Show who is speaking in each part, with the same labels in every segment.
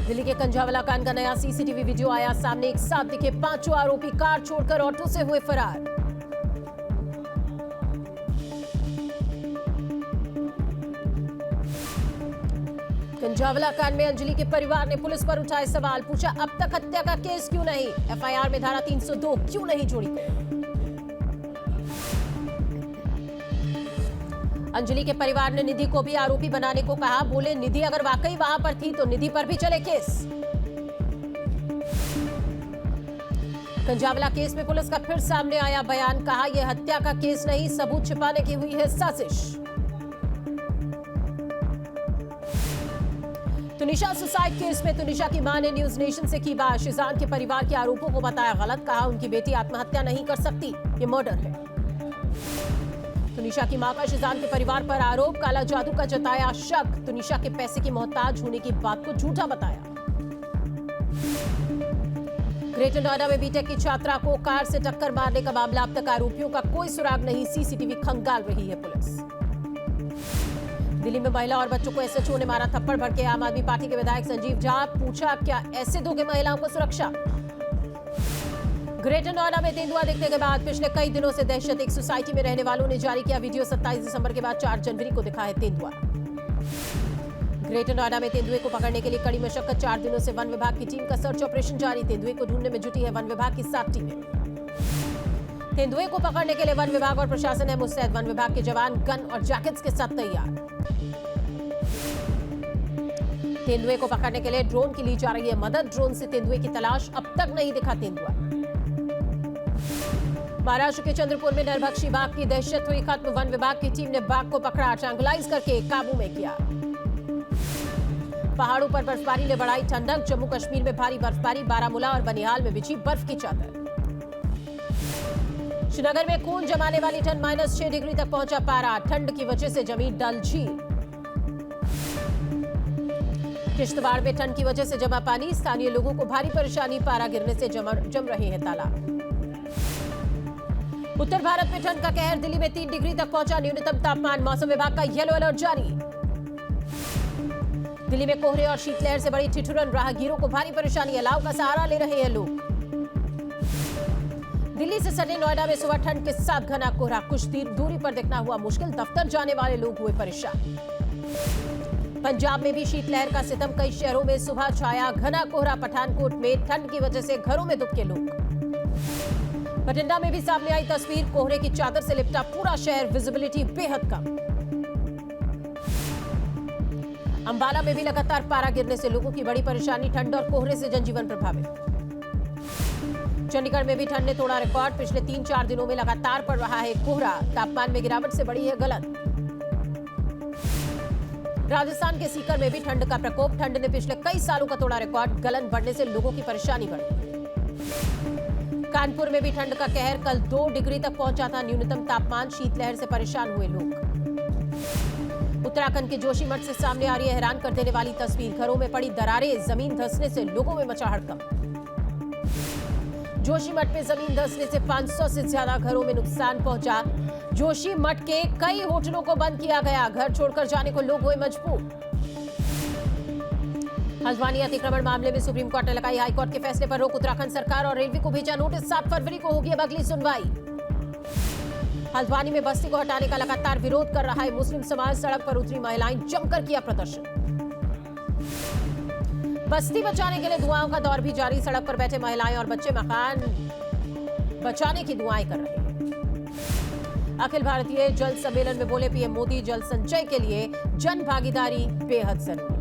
Speaker 1: दिल्ली के कंझावला कांड का नया सीसीटीवी वीडियो आया सामने। एक साथ दिखे पांचों आरोपी कार छोड़कर ऑटो से हुए फरार। कंझावला कांड में अंजलि के परिवार ने पुलिस पर उठाए सवाल। पूछा, अब तक हत्या का केस क्यों नहीं? एफआईआर में धारा 302 क्यों नहीं जोड़ी? अंजलि के परिवार ने निधि को भी आरोपी बनाने को कहा। बोले, निधि अगर वाकई वहां पर थी तो निधि पर भी चले केस। कंझावला केस में पुलिस का फिर सामने आया बयान। कहा, यह हत्या का केस नहीं, सबूत छिपाने की हुई है साजिश। तुनिशा सुसाइड केस में तुनिशा की मां ने न्यूज नेशन से की बात। शिजान के परिवार के आरोपों को बताया गलत। कहा, उनकी बेटी आत्महत्या नहीं कर सकती, ये मर्डर है। तुनिशा की मां का शिजान के परिवार पर आरोप। काला जादू का जताया शक। तुनिशा के पैसे की मोहताज होने की बात को झूठा बताया। ग्रेटर नोएडा में बीटेक की छात्रा को कार से टक्कर मारने का मामला। अब तक आरोपियों का कोई सुराग नहीं। सीसीटीवी खंगाल रही है पुलिस। दिल्ली में महिला और बच्चों को एसएचओ ने मारा थप्पड़। भड़के आम आदमी पार्टी के विधायक संजीव झा। पूछा, क्या ऐसे दोगे महिलाओं को सुरक्षा? ग्रेटर नोएडा में तेंदुआ दिखने के बाद पिछले कई दिनों से दहशत। एक सोसाइटी में रहने वालों ने जारी किया वीडियो। 27 दिसंबर के बाद 4 जनवरी को दिखा है तेंदुआ। ग्रेटर नोएडा में तेंदुए को पकड़ने के लिए कड़ी मशक्कत। 4 दिनों से वन विभाग की टीम का सर्च ऑपरेशन जारी। तेंदुए को ढूंढने में जुटी है वन विभाग की 7 टीमें। तेंदुए को पकड़ने के लिए वन विभाग और प्रशासन है मुस्तैद। वन विभाग के जवान गन और जैकेट्स के साथ तैयार। तेंदुए को पकड़ने के लिए ड्रोन की ली जा रही है मदद। ड्रोन से तेंदुए की तलाश। अब तक नहीं दिखा तेंदुआ। महाराष्ट्र के चंद्रपुर में नरभक्षी बाघ की दहशत हुई खत्म। वन विभाग की टीम ने बाघ को पकड़ा, ट्रैंकुलाइज करके काबू में किया। पहाड़ों पर बर्फबारी ने बढ़ाई ठंडक। जम्मू कश्मीर में भारी बर्फबारी। बारामूला और बनिहाल में बिछी बर्फ की चादर। श्रीनगर में खून जमाने वाली ठंड। -6 डिग्री तक पहुंचा पारा। ठंड की वजह से जमी डल झील। किश्तवाड़ में ठंड की वजह से जमा पानी। स्थानीय लोगों को भारी परेशानी। पारा गिरने से जम रहे हैं तालाब। उत्तर भारत में ठंड का कहर। दिल्ली में 3 डिग्री तक पहुंचा न्यूनतम तापमान। मौसम विभाग का येलो अलर्ट जारी। दिल्ली में कोहरे और शीतलहर से बड़ी ठिठुरन। राहगीरों को भारी परेशानी। अलाव का सहारा ले रहे हैं लोग। दिल्ली से सटे नोएडा में सुबह ठंड के साथ घना कोहरा। कुछ दूरी पर दिखना हुआ मुश्किल। दफ्तर जाने वाले लोग हुए परेशान। पंजाब में भी शीतलहर का सितम। कई शहरों में सुबह छाया घना कोहरा। पठानकोट में ठंड की वजह से घरों में दुबके लोग। बठिंडा में भी सामने आई तस्वीर। कोहरे की चादर से लिपटा पूरा शहर। विजिबिलिटी बेहद कम। अंबाला में भी लगातार पारा गिरने से लोगों की बड़ी परेशानी। ठंड और कोहरे से जनजीवन प्रभावित। चंडीगढ़ में भी ठंड ने तोड़ा रिकॉर्ड। पिछले 3-4 दिनों में लगातार पड़ रहा है कोहरा। तापमान में गिरावट से बढ़ी है गलन। राजस्थान के सीकर में भी ठंड का प्रकोप। ठंड ने पिछले कई सालों का तोड़ा रिकॉर्ड। गलन बढ़ने से लोगों की परेशानी बढ़ी। कानपुर में भी ठंड का कहर। कल 2 डिग्री तक पहुंचा था न्यूनतम तापमान। शीतलहर से परेशान हुए लोग। उत्तराखंड के जोशीमठ से सामने आ रही है हैरान कर देने वाली तस्वीर। घरों में पड़ी दरारें। जमीन धंसने से लोगों में मचा हड़कंप। जोशीमठ में जमीन धंसने से 500 से ज्यादा घरों में नुकसान पहुंचा। जोशीमठ के कई होटलों को बंद किया गया। घर छोड़कर जाने को लोग हुए मजबूर। हल्द्वानी अतिक्रमण मामले में सुप्रीम कोर्ट ने लगाई हाईकोर्ट के फैसले पर रोक। उत्तराखंड सरकार और रेलवे को भेजा नोटिस। 7 फरवरी को होगी अब अगली सुनवाई। हल्द्वानी में बस्ती को हटाने का लगातार विरोध कर रहा है मुस्लिम समाज। सड़क पर उतरी महिलाएं जमकर किया प्रदर्शन। बस्ती बचाने के लिए दुआओं का दौर भी जारी। सड़क पर बैठे महिलाएं और बच्चे मकान बचाने की दुआएं कर रहे हैं। अखिल भारतीय जल सम्मेलन में बोले पीएम मोदी, जल संचय के लिए जन भागीदारी बेहद जरूरी।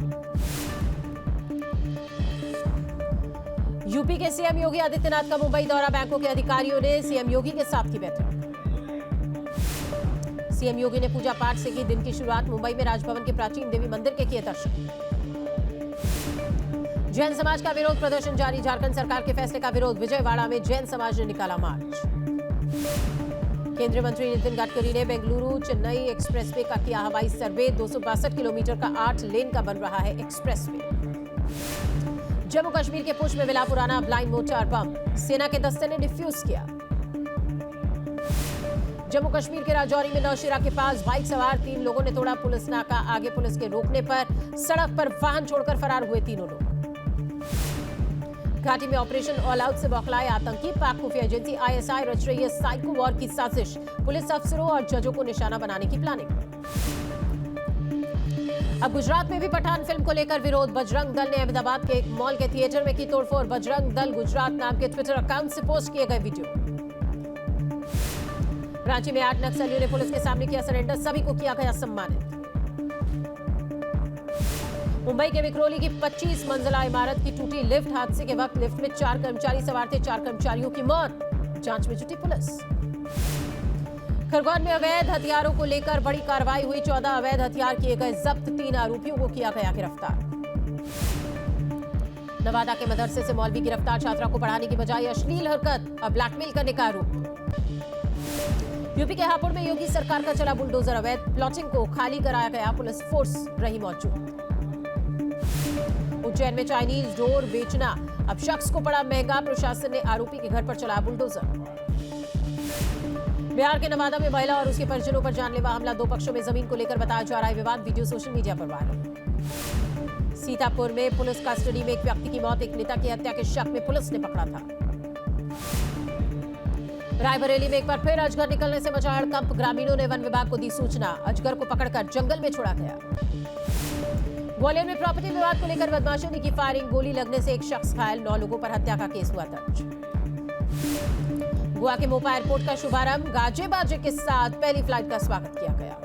Speaker 1: यूपी के सीएम योगी आदित्यनाथ का मुंबई दौरा। बैंकों के अधिकारियों ने सीएम योगी के साथ की बैठक। सीएम योगी ने पूजा पाठ से की दिन की शुरुआत। मुंबई में राजभवन के प्राचीन देवी मंदिर के किए दर्शन। जैन समाज का विरोध प्रदर्शन जारी। झारखंड सरकार के फैसले का विरोध। विजयवाड़ा में जैन समाज ने निकाला मार्च। केंद्रीय मंत्री नितिन गडकरी ने बेंगलुरु चेन्नई एक्सप्रेसवे का किया हवाई सर्वे। 262 किलोमीटर का 8 लेन का बन रहा है एक्सप्रेसवे। जम्मू कश्मीर के पुंछ में मिला पुराना ब्लाइंड मोर्टार बम। सेना के दस्ते ने डिफ्यूज किया। जम्मू कश्मीर के राजौरी में नौशेरा के पास बाइक सवार 3 लोगों ने तोड़ा पुलिस नाका। आगे पुलिस के रोकने पर सड़क पर वाहन छोड़कर फरार हुए तीनों लोग। घाटी में ऑपरेशन ऑल आउट से बौखलाए आतंकी, पाक खुफिया एजेंसी आईएसआई रच रही है साइको वॉर की साजिश, पुलिस अफसरों और जजों को निशाना बनाने की प्लानिंग। अब गुजरात में भी पठान फिल्म को लेकर विरोध, बजरंग दल ने अहमदाबाद के एक मॉल के थिएटर में की तोड़फोड़, बजरंग दल गुजरात नाम के ट्विटर अकाउंट से पोस्ट किए गए वीडियो। रांची में 8 नक्सलियों ने पुलिस के सामने किया सरेंडर, सभी को किया गया सम्मानित। मुंबई के विक्रोली की 25 मंजिला इमारत की टूटी लिफ्ट, हादसे के वक्त लिफ्ट में 4 कर्मचारी सवार थे, 4 कर्मचारियों की मौत, जांच में जुटी पुलिस। खरगोन में अवैध हथियारों को लेकर बड़ी कार्रवाई हुई, 14 अवैध हथियार किए गए जब्त, 3 आरोपियों को किया गया गिरफ्तार। नवादा के मदरसे से मौलवी गिरफ्तार, छात्रा को पढ़ाने की बजाय अश्लील हरकत और ब्लैकमेल करने का आरोप। यूपी के हापुड़ में योगी सरकार का चला बुलडोजर, अवैध प्लॉटिंग को खाली कराया गया, पुलिस फोर्स रही मौजूद। उज्जैन में चाइनीज डोर बेचना अब शख्स को पड़ा महंगा, प्रशासन ने आरोपी के घर पर चलाया बुलडोजर। बिहार के नवादा में महिला और उसके परिजनों पर जानलेवा हमला, 2 पक्षों में जमीन को लेकर बताया जा रहा है विवाद, वीडियो सोशल मीडिया पर वायरल। सीतापुर में पुलिस कस्टडी में एक व्यक्ति की मौत, एक नेता की हत्या के शक में पुलिस ने पकड़ा था। रायबरेली में एक बार फिर अजगर निकलने से मचा हड़कंप, ग्रामीणों ने वन विभाग को दी सूचना, अजगर को पकड़कर जंगल में छोड़ा गया। ग्वालियर में प्रॉपर्टी विवाद को लेकर बदमाशों ने की फायरिंग, गोली लगने से एक शख्स घायल, 9 लोगों पर हत्या का केस हुआ दर्ज। गोवा के मोपा एयरपोर्ट का शुभारंभ, गाजे बाजे के साथ पहली फ्लाइट का स्वागत किया गया।